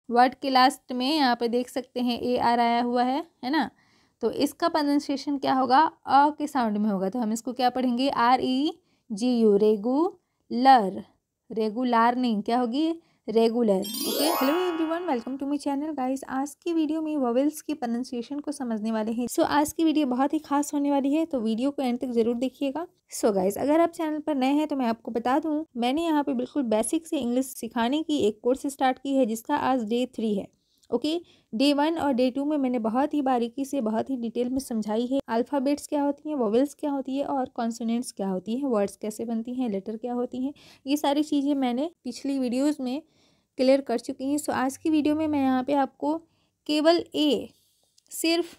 Word के last में यहाँ पे देख सकते हैं AR आया हुआ है ना। तो इसका प्रोनाउंसिएशन क्या होगा, अ के साउंड में होगा। तो हम इसको क्या पढ़ेंगे, REGU, रेगुलर, रेगुलर नहीं, क्या होगी, regular. Okay, hello everyone, welcome to my channel guys. आज की वीडियो में वोवेल्स की प्रोनाउंसिएशन को समझने वाले हैं। सो आज की वीडियो बहुत ही खास होने वाली है, तो वीडियो को एंड तक जरूर देखिएगा। सो गाइस, अगर आप चैनल पर नए हैं तो मैं आपको बता दूं, मैंने यहाँ पे बिल्कुल बेसिक से इंग्लिश सिखाने की एक कोर्स स्टार्ट की है, जिसका आज डे 3 है। ओके, डे 1 और डे 2 में मैंने बहुत ही बारीकी से, बहुत ही डिटेल में समझाई है अल्फ़ाबेट्स क्या होती हैं, वोवेल्स क्या होती है और कॉन्सोनेंट्स क्या होती हैं, वर्ड्स कैसे बनती हैं, लेटर क्या होती हैं। ये सारी चीज़ें मैंने पिछली वीडियोज़ में क्लियर कर चुकी हैं। सो आज की वीडियो में मैं यहाँ पे आपको केवल सिर्फ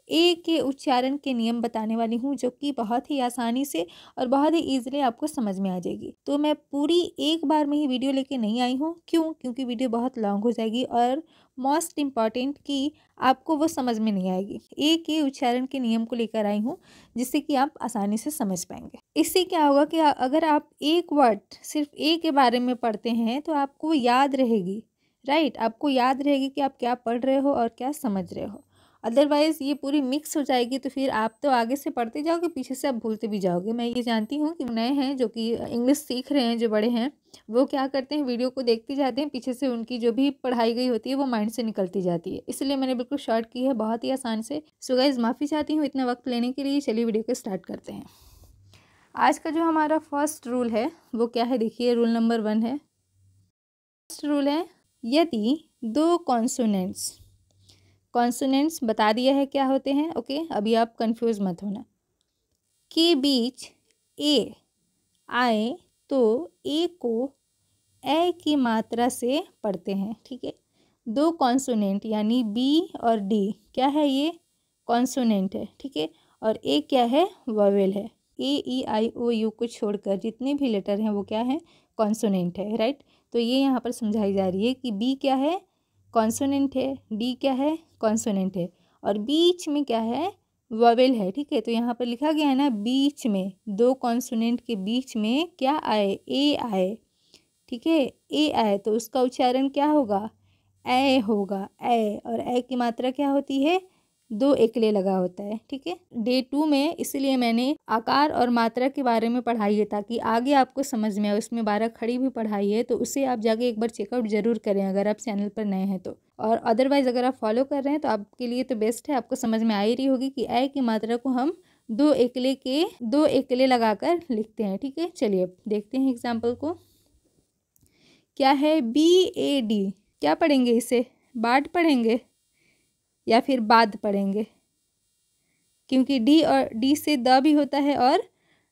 ए के उच्चारण के नियम बताने वाली हूँ, जो कि बहुत ही आसानी से और बहुत ही ईजिली आपको समझ में आ जाएगी। तो मैं पूरी एक बार में ही वीडियो लेके नहीं आई हूँ, क्योंकि वीडियो बहुत लॉन्ग हो जाएगी और मोस्ट इम्पॉर्टेंट कि आपको वो समझ में नहीं आएगी। ए के उच्चारण के नियम को लेकर आई हूँ, जिससे कि आप आसानी से समझ पाएंगे। इससे क्या होगा कि अगर आप एक वर्ड सिर्फ ए के बारे में पढ़ते हैं तो आपको याद रहेगी, राइट, आपको याद रहेगी कि आप क्या पढ़ रहे हो और क्या समझ रहे हो। अदरवाइज़ ये पूरी मिक्स हो जाएगी, तो फिर आप तो आगे से पढ़ते जाओगे, पीछे से आप भूलते भी जाओगे। मैं ये जानती हूँ कि नए हैं जो कि इंग्लिश सीख रहे हैं, जो बड़े हैं, वो क्या करते हैं, वीडियो को देखते जाते हैं, पीछे से उनकी जो भी पढ़ाई गई होती है वो माइंड से निकलती जाती है। इसलिए मैंने बिल्कुल शॉर्ट की है, बहुत ही आसान से। सो गाइस, माफ़ी चाहती हूँ इतना वक्त लेने के लिए। चलिए वीडियो को स्टार्ट करते हैं। आज का जो हमारा फर्स्ट रूल है वो क्या है, देखिए, रूल नंबर 1 है। फर्स्ट रूल है, यदि दो कॉन्सोनेंट्स बता दिया है क्या होते हैं। ओके, अभी आप कंफ्यूज मत होना, के बीच ए आए तो ए को ए की मात्रा से पढ़ते हैं, ठीक है। दो कॉन्सोनेंट यानी बी और डी क्या है, ये कॉन्सोनेंट है, ठीक है, और ए क्या है, वोवेल है। AEIOU को छोड़कर जितने भी लेटर हैं वो क्या है, कॉन्सोनेंट है, राइट। तो ये यहाँ पर समझाई जा रही है कि बी क्या है, कॉन्सोनेंट है, डी क्या है, कॉन्सोनेंट है, और बीच में क्या है, वोवेल है, ठीक है। तो यहाँ पर लिखा गया है ना, बीच में दो कॉन्सोनेंट के बीच में क्या आए, ए आए, ठीक है, ए आए तो उसका उच्चारण क्या होगा, ए होगा, ए, और ए की मात्रा क्या होती है, 2 एकले लगा होता है, ठीक है। डे 2 में इसलिए मैंने आकार और मात्रा के बारे में पढ़ाई है, ताकि आगे आपको समझ में आए। उसमें 12 खड़ी भी पढ़ाई है, तो उसे आप जाके एक बार चेकआउट जरूर करें अगर आप चैनल पर नए हैं तो। और अदरवाइज अगर आप फॉलो कर रहे हैं तो आपके लिए तो बेस्ट है, आपको समझ में आ ही रही होगी कि ए की मात्रा को हम 2 एकले लगाकर लिखते हैं, ठीक है। चलिए अब देखते हैं एग्जाम्पल को। क्या है, BAD, क्या पढ़ेंगे इसे, बाद पढ़ेंगे या फिर बाद पढ़ेंगे, क्योंकि डी और डी से द भी होता है और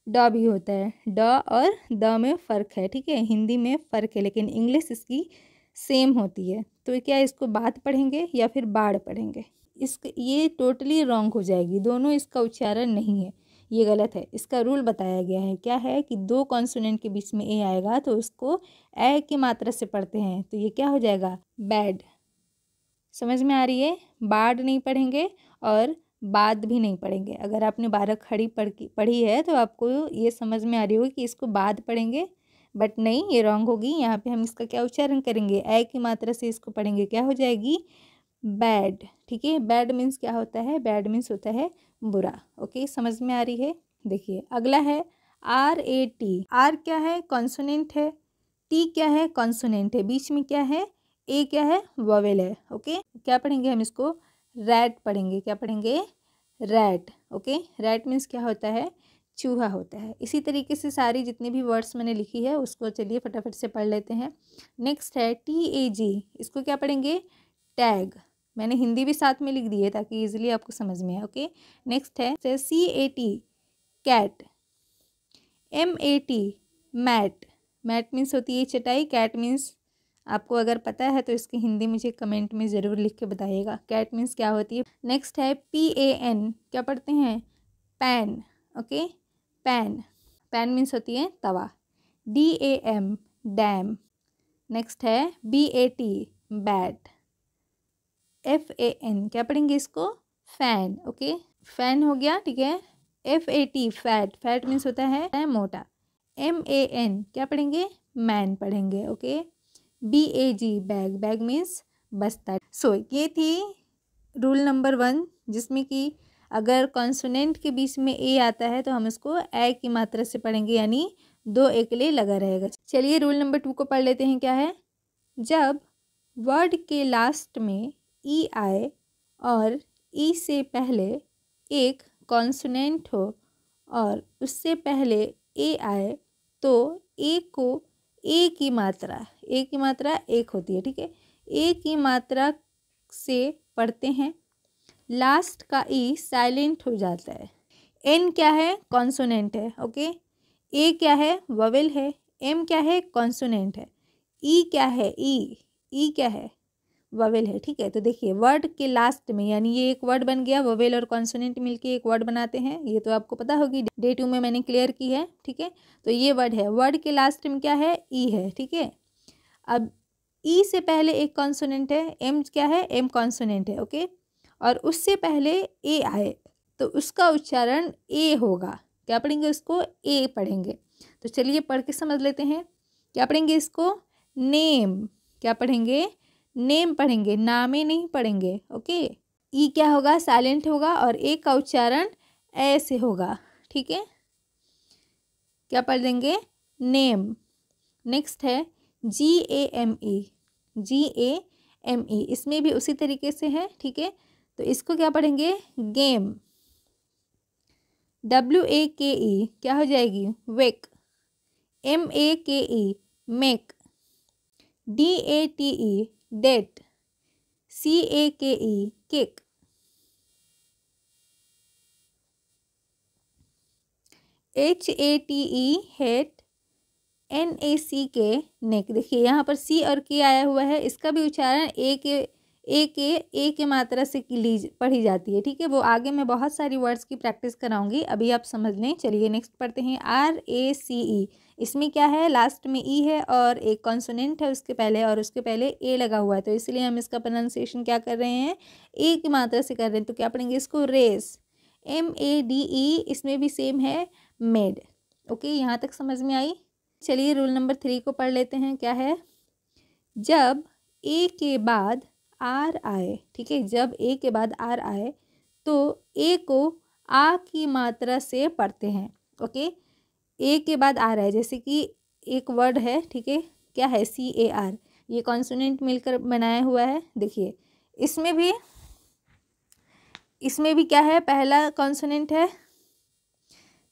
ड भी होता है। ड और द में फ़र्क है, ठीक है, हिंदी में फ़र्क है, लेकिन इंग्लिश इसकी सेम होती है। तो क्या इसको बाद पढ़ेंगे या फिर बाढ़ पढ़ेंगे, ये टोटली रॉन्ग हो जाएगी, दोनों इसका उच्चारण नहीं है, ये गलत है। इसका रूल बताया गया है, क्या है कि दो कॉन्सोनेंट के बीच में ए आएगा तो उसको ए की मात्रा से पढ़ते हैं, तो ये क्या हो जाएगा, बैड। समझ में आ रही है, बाढ़ नहीं पढ़ेंगे और बाद भी नहीं पढ़ेंगे। अगर आपने 12 खड़ी पढ़ी है तो आपको ये समझ में आ रही होगी कि इसको बाद पढ़ेंगे, बट नहीं, ये रॉन्ग होगी। यहाँ पे हम इसका क्या उच्चारण करेंगे, ए की मात्रा से इसको पढ़ेंगे, क्या हो जाएगी, बैड, ठीक है। बैड मीन्स क्या होता है, बैड मीन्स होता है बुरा। ओके, समझ में आ रही है। देखिए अगला है RAT। आर क्या है, कॉन्सोनेंट है, टी क्या है, कॉन्सोनेंट है, बीच में क्या है, ए क्या है, वोवेल है। ओके, क्या पढ़ेंगे हम इसको, रैट पढ़ेंगे, क्या पढ़ेंगे, रैट। ओके, रैट मीन्स क्या होता है, चूहा होता है। इसी तरीके से सारी जितनी भी वर्ड्स मैंने लिखी है उसको चलिए फटाफट से पढ़ लेते हैं। नेक्स्ट है TAG, इसको क्या पढ़ेंगे, टैग। मैंने हिंदी भी साथ में लिख दी है ताकि इजीली आपको समझ में आए। ओके, नेक्स्ट है CAT, cat. MAT, mat. Mat means होती है चटाई, कैट मीन्स आपको अगर पता है तो इसकी हिंदी मुझे कमेंट में ज़रूर लिख के बताइएगा, कैट मीन्स क्या होती है। नेक्स्ट है PAN, क्या पढ़ते हैं, pan. Okay, pan, pan means होती है तवा। DAM, dam. नेक्स्ट है BAT, बैट। FAN, क्या पढ़ेंगे इसको, फैन। ओके, फैन हो गया, ठीक है। FAT, fat. फैट मीन्स होता है मोटा। MAN, क्या पढ़ेंगे, मैन पढ़ेंगे। Okay, BAG, bag. Bag means बसता है। सो ये थी रूल नंबर 1, जिसमें कि अगर कॉन्सोनेंट के बीच में ए आता है तो हम उसको ए की मात्रा से पढ़ेंगे, यानी 2 ए के लिए लगा रहेगा। चलिए रूल नंबर 2 को पढ़ लेते हैं। क्या है? जब वर्ड के लास्ट में ई आए और ई से पहले एक कॉन्सोनेंट हो और उससे पहले ए आए तो ए को ए की मात्रा एक होती है, ठीक है, ए की मात्रा से पढ़ते हैं। लास्ट का ई साइलेंट हो जाता है। एन क्या है? कॉन्सोनेंट है, ओके। ए क्या है? वोवेल है। एम क्या है? कॉन्सोनेंट है। ई क्या है? ई क्या है? वोवेल है, ठीक है। तो देखिए वर्ड के लास्ट में, यानी ये एक वर्ड बन गया, वोवेल और कॉन्सोनेंट मिलके एक वर्ड बनाते हैं। ये तो आपको पता होगी, डे 2 में मैंने क्लियर की है, ठीक है। तो ये वर्ड है, वर्ड के लास्ट में क्या है? ई है, ठीक है। अब ई से पहले एक कॉन्सोनेंट है, एम क्या है? एम कॉन्सोनेंट है, ओके। और उससे पहले ए आए तो उसका उच्चारण ए होगा। क्या पढ़ेंगे उसको? ए पढ़ेंगे। तो चलिए पढ़ के समझ लेते हैं। क्या पढ़ेंगे इसको? नेम। क्या पढ़ेंगे? नेम पढ़ेंगे, नामे नहीं पढ़ेंगे, ओके। ई क्या होगा? साइलेंट होगा और ए का उच्चारण ए से होगा, ठीक है। क्या पढ़ देंगे? नेम। नेक्स्ट है GAME। GAME, इसमें भी उसी तरीके से है, ठीक है। तो इसको क्या पढ़ेंगे? गेम। WAKE क्या हो जाएगी? Wake. MAKE make. DATE date. CAKE cake. HATE hate. NACK neck. देखिए यहाँ पर सी और के आया हुआ है, इसका भी उच्चारण ए के मात्रा से पढ़ी जाती है, ठीक है। वो आगे मैं बहुत सारी वर्ड्स की प्रैक्टिस कराऊंगी, अभी आप समझ लें। चलिए नेक्स्ट पढ़ते हैं। RACE। इसमें क्या है? लास्ट में ई है और एक कॉन्सोनेंट है उसके पहले, और उसके पहले ए लगा हुआ है, तो इसलिए हम इसका प्रोनाउंसिएशन क्या कर रहे हैं? ए की मात्रा से कर रहे हैं। तो क्या पढ़ेंगे इसको? रेस। MADE, इसमें भी सेम है, मेड, ओके। यहाँ तक समझ में आई? चलिए रूल नंबर 3 को पढ़ लेते हैं। क्या है? जब ए के बाद आर आए, ठीक है, जब ए के बाद आर आए तो ए को आ की मात्रा से पढ़ते हैं, ओके। ए के बाद आ रहा है, जैसे कि एक वर्ड है, ठीक है, क्या है? CAR, ये कॉन्सोनेंट मिलकर बनाया हुआ है। देखिए इसमें भी क्या है? पहला कॉन्सोनेंट है,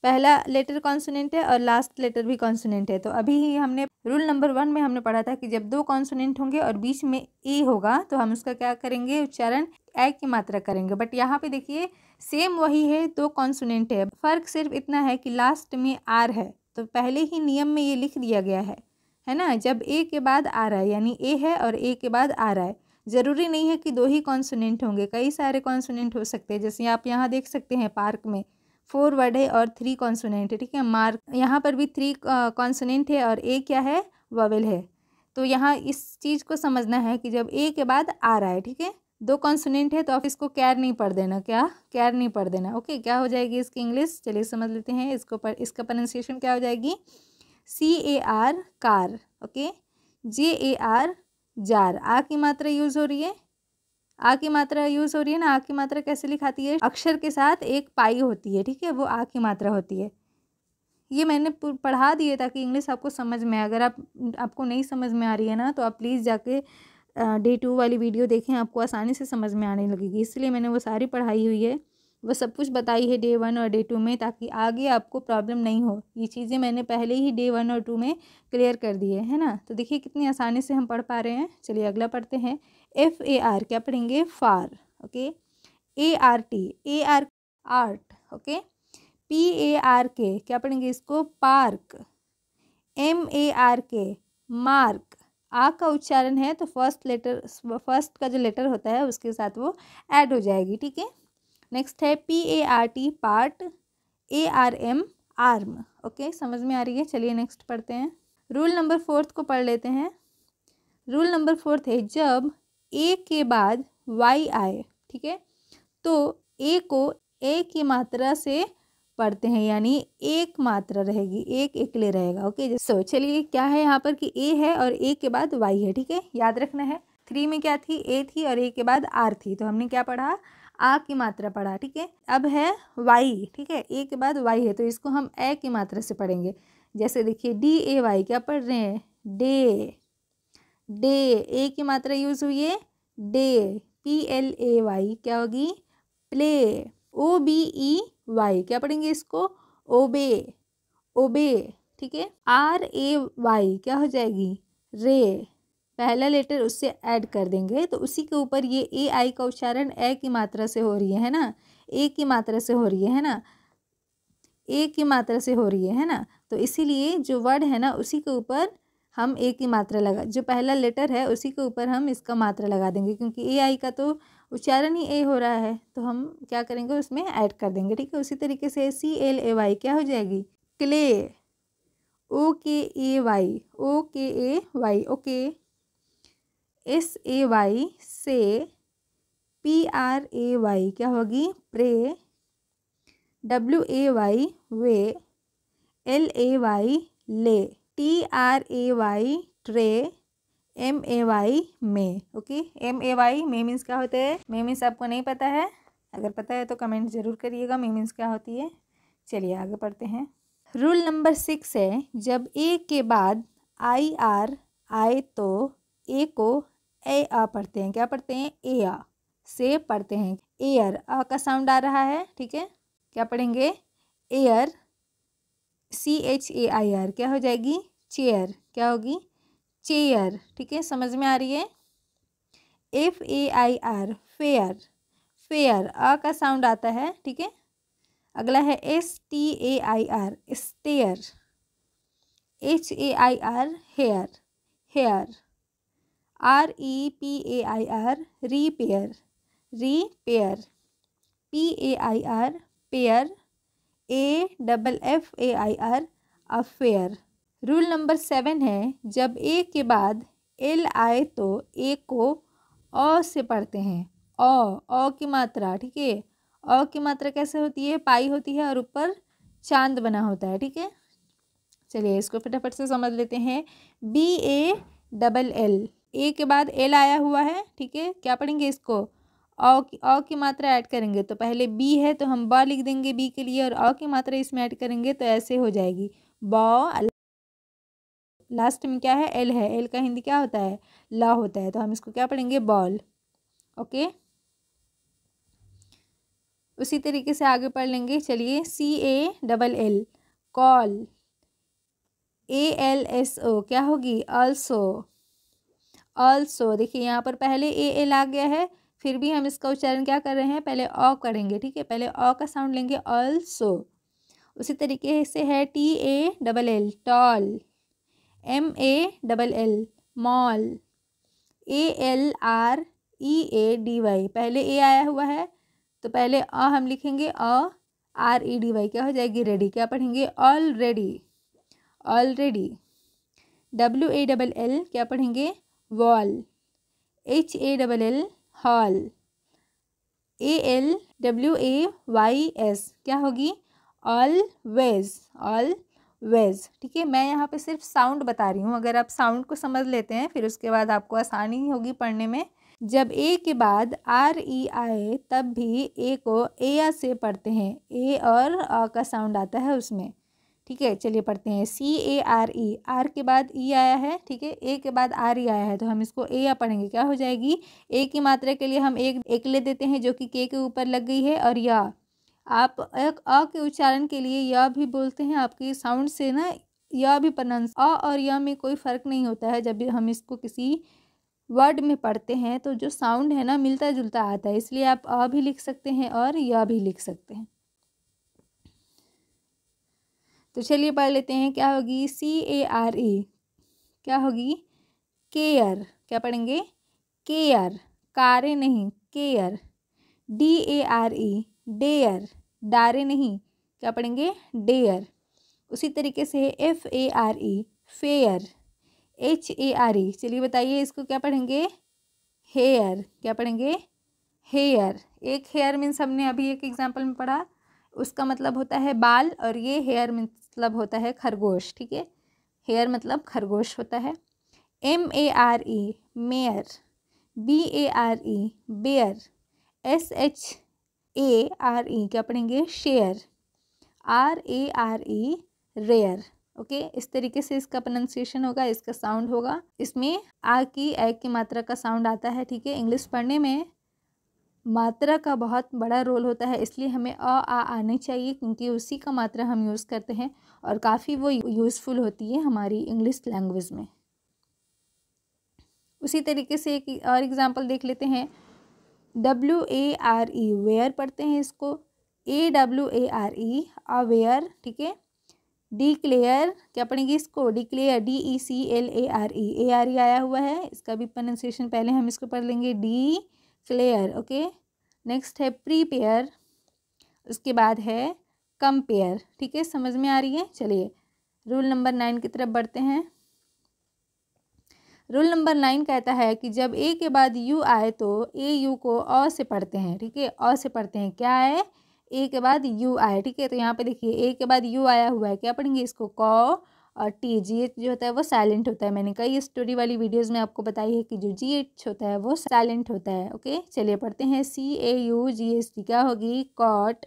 पहला लेटर कॉन्सोनेंट है और लास्ट लेटर भी कॉन्सोनेंट है। तो अभी ही हमने रूल नंबर 1 में हमने पढ़ा था कि जब 2 कॉन्सोनेंट होंगे और बीच में ए होगा तो हम उसका क्या करेंगे? उच्चारण ए की मात्रा करेंगे। बट यहाँ पे देखिए सेम वही है, 2 कॉन्सोनेंट है, फर्क सिर्फ इतना है कि लास्ट में आर है। तो पहले ही नियम में ये लिख दिया गया है ना। जब ए के बाद आ रहा है, यानी ए है और ए के बाद आ रहा है, ज़रूरी नहीं है कि 2 ही कॉन्सोनेंट होंगे, कई सारे कॉन्सोनेंट हो सकते हैं। जैसे आप यहाँ देख सकते हैं पार्क में 4 वर्ड है और 3 कॉन्सोनेंट है, ठीक है। मार्क, यहाँ पर भी 3 कॉन्सोनेंट है और ए क्या है? वोवेल है। तो यहाँ इस चीज़ को समझना है कि जब ए के बाद आ रहा है, ठीक है, 2 कॉन्सोनेंट है, तो आप इसको कैर नहीं पढ़ देना। क्या? कैर नहीं पढ़ देना, ओके। क्या हो जाएगी इसकी इंग्लिश? चलिए समझ लेते हैं इसको। इसका प्रोनाउंसिएशन क्या हो जाएगी? CAR car, okay. JAR jar. आ की मात्रा यूज़ हो रही है, आ की मात्रा यूज़ हो रही है ना। आ की मात्रा कैसे लिखाती है? अक्षर के साथ एक पाई होती है, ठीक है, वो आ की मात्रा होती है। ये मैंने पढ़ा दिए ताकि इंग्लिश आपको समझ में आए। अगर आपको नहीं समझ में आ रही है ना, तो आप प्लीज़ जाके डे 2 वाली वीडियो देखें, आपको आसानी से समझ में आने लगेगी। इसलिए मैंने वो सारी पढ़ाई हुई है, वो सब कुछ बताई है डे 1 और डे 2 में, ताकि आगे आपको प्रॉब्लम नहीं हो। ये चीज़ें मैंने पहले ही डे 1 और 2 में क्लियर कर दी है ना। तो देखिए कितनी आसानी से हम पढ़ पा रहे हैं। चलिए अगला पढ़ते हैं। FAR क्या पढ़ेंगे? Far, okay. ART art, okay. PARK क्या पढ़ेंगे इसको? पार्क। MARK mark. आ का उच्चारण है तो फर्स्ट का जो लेटर होता है उसके साथ वो ऐड हो जाएगी, ठीक है। नेक्स्ट है PART part. ARM arm, okay. समझ में आ रही है? चलिए नेक्स्ट पढ़ते हैं। रूल नंबर 4 को पढ़ लेते हैं। रूल नंबर 4 है जब ए के बाद वाई आए, ठीक है, तो ए को ए की मात्रा से पढ़ते हैं, यानी एक मात्रा रहेगी, एक एकले रहेगा, ओके। सो चलिए क्या है यहाँ पर कि ए है और ए के बाद वाई है, ठीक है, याद रखना है। 3 में क्या थी, ए थी और ए के बाद आर थी, तो हमने क्या पढ़ा, आ की मात्रा पढ़ा। ठीक है, अब है वाई। ठीक है, ए के बाद वाई है तो इसको हम ए की मात्रा से पढ़ेंगे। जैसे देखिए डी ए वाई, क्या पढ़ रहे हैं, डे। डे, ए की मात्रा यूज हुई है day. P L A Y क्या होगी, play. O B E Y क्या पढ़ेंगे इसको, ओबे, ओबे। ठीक है, आर ए वाई क्या हो जाएगी, रे। पहला लेटर उससे ऐड कर देंगे तो उसी के ऊपर ये ए आई का उच्चारण ए की मात्रा से हो रही है ना, ए की मात्रा से हो रही है ना, ए की मात्रा से हो रही है ना। तो इसीलिए जो वर्ड है ना उसी के ऊपर हम ए की मात्रा लगा, जो पहला लेटर है उसी के ऊपर हम इसका मात्रा लगा देंगे, क्योंकि ए आई का तो उच्चारण ही ए हो रहा है तो हम क्या करेंगे उसमें ऐड कर देंगे। ठीक है, उसी तरीके से सी एल ए वाई क्या हो जाएगी, clay. O K A Y, O K A Y, okay. S A Y say, P R A Y क्या होगी, pray. W A Y way, L A Y lay. T R A Y tray, M A Y may. Okay, M A Y may means क्या होते हैं, में means आपको नहीं पता है, अगर पता है तो कमेंट जरूर करिएगा में मीन्स क्या होती है। चलिए आगे पढ़ते हैं। रूल नंबर 6 है, जब ए के बाद आई आर आए तो ए को ए आ पढ़ते हैं। क्या पढ़ते हैं, ए आ से पढ़ते हैं। एयर, आ का साउंड आ रहा है। ठीक है, क्या पढ़ेंगे, air, C H A I R क्या हो जाएगी, चेयर, क्या होगी, चेयर। ठीक है, समझ में आ रही है। F A I R, fair, fair, आ का साउंड आता है। ठीक है, अगला है S T A I R, stair, H A I R, hair, hair. R E P A I R, repair, repair. P A I R, pair, A double F A I R, affair. Rule number 7 है, जब ए के बाद L आए तो ए को अ से पढ़ते हैं। अ की मात्रा। ठीक है, अ की मात्रा कैसे होती है, पाई होती है और ऊपर चांद बना होता है। ठीक है, चलिए इसको फटाफट से समझ लेते हैं। बी ए डबल एल, ए के बाद एल आया हुआ है। ठीक है, क्या पढ़ेंगे इसको, अ की मात्रा ऐड करेंगे तो पहले बी है तो हम ब लिख देंगे बी के लिए, और अ की मात्रा इसमें ऐड करेंगे तो ऐसे हो जाएगी ब। लास्ट में क्या है, एल है, एल का हिंदी क्या होता है, ला होता है, तो हम इसको क्या पढ़ेंगे, बॉल। ओके, उसी तरीके से आगे पढ़ लेंगे। चलिए, C A double L, call. A L S O क्या होगी, ऑल्सो, ऑल्सो। देखिए यहाँ पर पहले ए एल आ गया है, फिर भी हम इसका उच्चारण क्या कर रहे हैं, पहले अ करेंगे। ठीक है, पहले अ का साउंड लेंगे, ऑल्सो। उसी तरीके से है T A double L, tall, M A double L, mall. A L R E A D Y, पहले ए आया हुआ है तो पहले अ हम लिखेंगे, A R E D Y क्या हो जाएगी, रेडी। क्या पढ़ेंगे, already, already. W A double L क्या पढ़ेंगे, wall, H A double L, hall. A L W A Y S क्या होगी, ऑलवेज, ऑलवेज। ठीक है, मैं यहाँ पे सिर्फ साउंड बता रही हूँ, अगर आप साउंड को समझ लेते हैं फिर उसके बाद आपको आसानी होगी पढ़ने में। जब ए के बाद आर ई आए तब भी ए को ए से पढ़ते हैं, ए और आ का साउंड आता है उसमें। ठीक है, चलिए पढ़ते हैं। सी ए आर ई, आर के बाद ई आया है। ठीक है, ए के बाद आर ई आया है तो हम इसको ए या पढ़ेंगे, क्या हो जाएगी, ए की मात्रा के लिए हम एक ले देते हैं जो कि के ऊपर लग गई है, और या आप एक अ के उच्चारण के लिए या भी बोलते हैं, आपकी साउंड से ना या भी प्रोनाउंस, अ और या में कोई फ़र्क नहीं होता है। जब भी हम इसको किसी वर्ड में पढ़ते हैं तो जो साउंड है ना मिलता जुलता आता है, इसलिए आप अ भी लिख सकते हैं और या भी लिख सकते हैं। तो चलिए पढ़ लेते हैं, क्या होगी, सी ए आर ई क्या होगी, केयर। क्या पढ़ेंगे, केयर, कारे नहीं, care. D A R E, dare, डारे नहीं, क्या पढ़ेंगे, डेयर। उसी तरीके से F A R E, fare. H A R E, चलिए बताइए इसको क्या पढ़ेंगे, हेयर। क्या पढ़ेंगे, हेयर। एक हेयर मीन्स हमने अभी एक एग्जाम्पल में पढ़ा, उसका मतलब होता है बाल, और ये हेयर मतलब होता है खरगोश। ठीक है, हेयर मतलब खरगोश होता है। M A R E, mare. BARE bare, SHARE क्या पढ़ेंगे शेयर, RARE रेयर। ओके, इस तरीके से इसका प्रोनाउंसिएशन होगा, इसका साउंड होगा। इसमें आ की ए की मात्रा का साउंड आता है। ठीक है, इंग्लिश पढ़ने में मात्रा का बहुत बड़ा रोल होता है, इसलिए हमें आ आनी चाहिए, क्योंकि उसी का मात्रा हम यूज़ करते हैं और काफ़ी वो यूज़फुल होती है हमारी इंग्लिश लैंग्वेज में। उसी तरीके से एक और एग्जांपल देख लेते हैं। WARE वेयर पढ़ते हैं इसको, AWARE अवेयर। ठीक है, डिक्लेयर क्या पढ़ेंगे इसको, डिक्लेयर, DECLARE ARE आया हुआ है, इसका भी प्रोनाउंसिएशन पहले हम इसको पढ़ लेंगे, डिक्लेयर। ओके, नेक्स्ट है प्रीपेयर, उसके बाद है कंपेयर। ठीक है, समझ में आ रही है। चलिए रूल नंबर 9 की तरफ बढ़ते हैं। रूल नंबर 9 कहता है कि जब ए के बाद यू आए तो ए यू को अ से पढ़ते हैं। ठीक है, अ से पढ़ते हैं। क्या है, ए के बाद यू आए। ठीक है, तो यहाँ पे देखिए ए के बाद यू आया हुआ है, क्या पढ़ेंगे इसको, क और टी। जी जो होता है वो साइलेंट होता है। मैंने कई स्टोरी वाली वीडियोस में आपको बताई है कि जो GH होता है वो साइलेंट होता है। ओके, चलिए पढ़ते हैं। CAUGST क्या होगी, कॉट।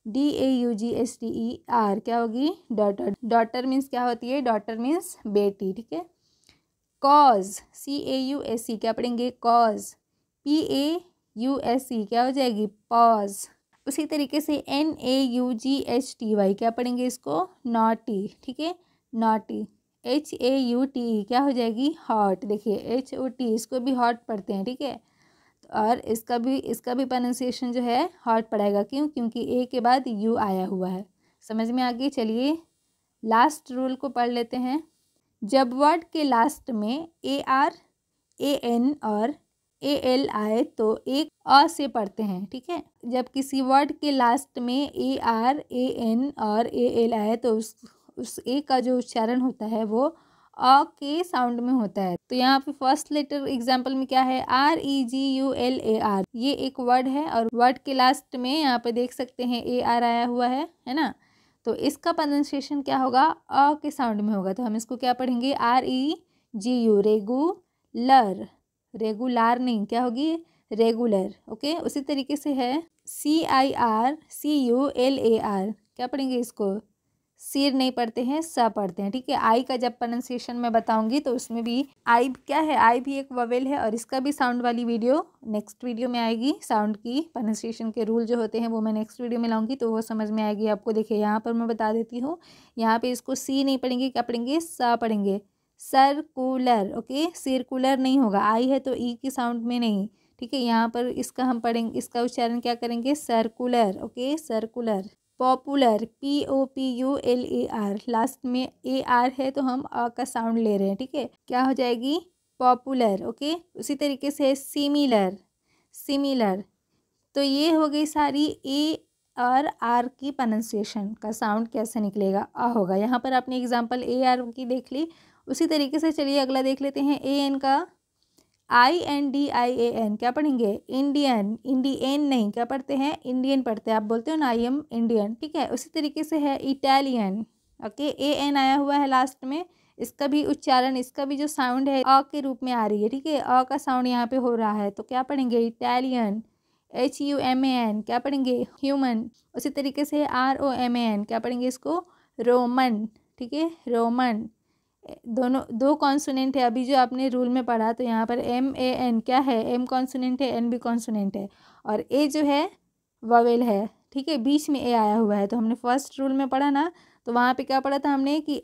DAUGSTER क्या होगी, डॉटर। डॉटर मीन्स क्या होती है, डॉटर मीन्स बेटी। ठीक है, कॉज, CAUSE क्या पढ़ेंगे, कॉज। PAUSE क्या हो जाएगी, पॉज। उसी तरीके से NAUGHTY क्या पढ़ेंगे इसको, नॉटी। ठीक है, नॉटी। HAUTE क्या हो जाएगी, हॉट। देखिए HOT इसको भी हॉट पढ़ते हैं। ठीक है, और इसका भी प्रोनाउंसिएशन जो है हॉट पड़ेगा। क्यों, क्योंकि ए के बाद यू आया हुआ है। समझ में आ गई। चलिए लास्ट रूल को पढ़ लेते हैं। जब वर्ड के लास्ट में AR AN और AL आए तो एक अ से पढ़ते हैं। ठीक है, जब किसी वर्ड के लास्ट में AR AN और AL आए तो उस ए का जो उच्चारण होता है वो अ के साउंड में होता है। तो यहाँ पे फर्स्ट लेटर एग्जाम्पल में क्या है, REGULAR। ये एक वर्ड है और वर्ड के लास्ट में यहाँ पे देख सकते हैं AR आया हुआ है ना। तो इसका प्रोनाउंसिएशन क्या होगा, अ के साउंड में होगा। तो हम इसको क्या पढ़ेंगे, REGU रेगुलर। रेगुलर नहीं, क्या होगी, रेगुलर। ओके, उसी तरीके से है CIRCULAR क्या पढ़ेंगे इसको, सिर नहीं पढ़ते हैं, सा पढ़ते हैं। ठीक है, आई का जब प्रोनाउंसिएशन मैं बताऊंगी तो उसमें भी आई क्या है, आई भी एक वोवेल है और इसका भी साउंड वाली वीडियो नेक्स्ट वीडियो में आएगी। साउंड की प्रोनाउंसिएशन के रूल जो होते हैं वो मैं नेक्स्ट वीडियो में लाऊंगी, तो वो समझ में आएगी आपको। देखिए यहाँ पर मैं बता देती हूँ, यहाँ पे इसको सी नहीं पढ़ेंगे, क्या पढ़ेंगे, सा पढ़ेंगे, सर्कुलर। ओके, सर्कुलर नहीं होगा, आई है तो ई की साउंड में नहीं। ठीक है, यहाँ पर इसका हम पढ़ेंगे, इसका उच्चारण क्या करेंगे, circular. Okay, circular. Popular, POPULAR, last में AR है तो हम अ का साउंड ले रहे हैं। ठीक है, क्या हो जाएगी, पॉपुलर। ओके, उसी तरीके से सिमिलर, सिमिलर। तो ये हो गई सारी ए और आर की प्रोनाउंसिएशन का साउंड कैसे निकलेगा, आ होगा। यहाँ पर आपने एग्जांपल AR की देख ली। उसी तरीके से चलिए अगला देख लेते हैं, AN का। INDIAN क्या पढ़ेंगे, इंडियन। इंडियन नहीं, क्या पढ़ते हैं, इंडियन पढ़ते हैं। आप बोलते हो ना आई एम इंडियन। ठीक है, उसी तरीके से है इटालियन। ओके, AN आया हुआ है लास्ट में, इसका भी उच्चारण, इसका भी जो साउंड है अ के रूप में आ रही है। ठीक है, अ का साउंड यहाँ पे हो रहा है, तो क्या पढ़ेंगे, इटालियन। HUMAN क्या पढ़ेंगे, ह्यूमन। उसी तरीके से ROMAN क्या पढ़ेंगे इसको, रोमन। ठीक है, रोमन। दोनों दो कॉन्सोनेंट है अभी जो आपने रूल में पढ़ा, तो यहाँ पर MAN क्या है, M कॉन्सोनेंट है, N भी कॉन्सोनेंट है और A जो है वोवेल है। ठीक है, बीच में A आया हुआ है। तो हमने फर्स्ट रूल में पढ़ा ना, तो वहाँ पे क्या पढ़ा था हमने कि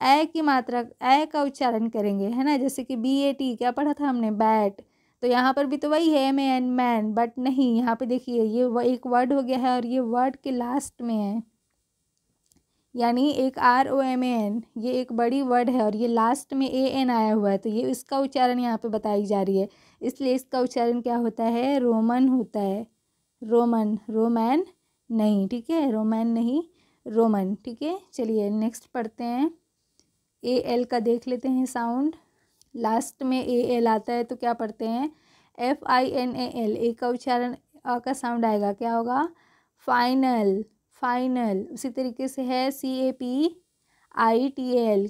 ए की मात्रा, ए का उच्चारण करेंगे, है ना। जैसे कि BAT क्या पढ़ा था हमने, बैट। तो यहाँ पर भी तो वही है, MAN मैन, बट नहीं, यहाँ पे देखिए ये एक वर्ड हो गया है और ये वर्ड के लास्ट में है, यानी एक ROMAN, ये एक बड़ी वर्ड है और ये लास्ट में AN आया हुआ है, तो ये इसका उच्चारण यहाँ पे बताई जा रही है। इसलिए इसका उच्चारण क्या होता है, रोमन होता है। रोमन, रोमैन नहीं। ठीक है, रोमैन नहीं, रोमन। ठीक है, चलिए नेक्स्ट पढ़ते हैं। AL का देख लेते हैं साउंड। लास्ट में AL आता है तो क्या पढ़ते हैं, FINAL। ए का उच्चारण अ का साउंड आएगा, क्या होगा, फाइनल, फाइनल। उसी तरीके से है CAPITAL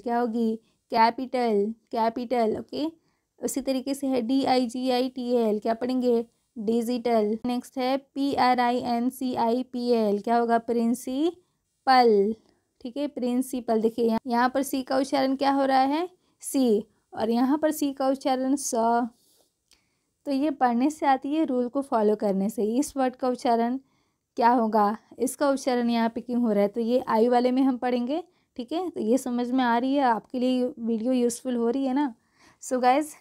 क्या होगी, कैपिटल, कैपिटल। ओके, उसी तरीके से है DIGITAL, क्या पढ़ेंगे? डिजिटल। नेक्स्ट है PRINCIPL, क्या होगा? प्रिंसिपल। ठीक है, प्रिंसिपल। देखिए यहाँ पर सी का उच्चारण क्या हो रहा है? सी, और यहाँ पर सी का उच्चारण स। तो ये पढ़ने से आती है, रूल को फॉलो करने से। इस वर्ड का उच्चारण क्या होगा? इसका उच्चारण यहाँ पे क्यों हो रहा है? तो ये आई वाले में हम पढ़ेंगे। ठीक है, तो ये समझ में आ रही है आपके लिए? वीडियो यूज़फुल हो रही है ना? सो गाइज,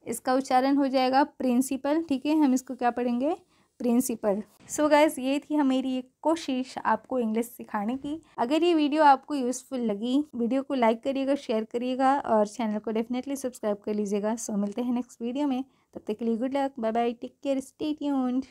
इसका उच्चारण हो जाएगा प्रिंसिपल। ठीक है, हम इसको क्या पढ़ेंगे? प्रिंसिपल। सो गाइज, ये थी मेरी एक कोशिश आपको इंग्लिश सिखाने की। अगर ये वीडियो आपको यूज़फुल लगी, वीडियो को लाइक करिएगा, शेयर करिएगा और चैनल को डेफिनेटली सब्सक्राइब कर लीजिएगा। सो मिलते हैं नेक्स्ट वीडियो में, तब तक के लिए good luck, bye bye, take care, stay tuned.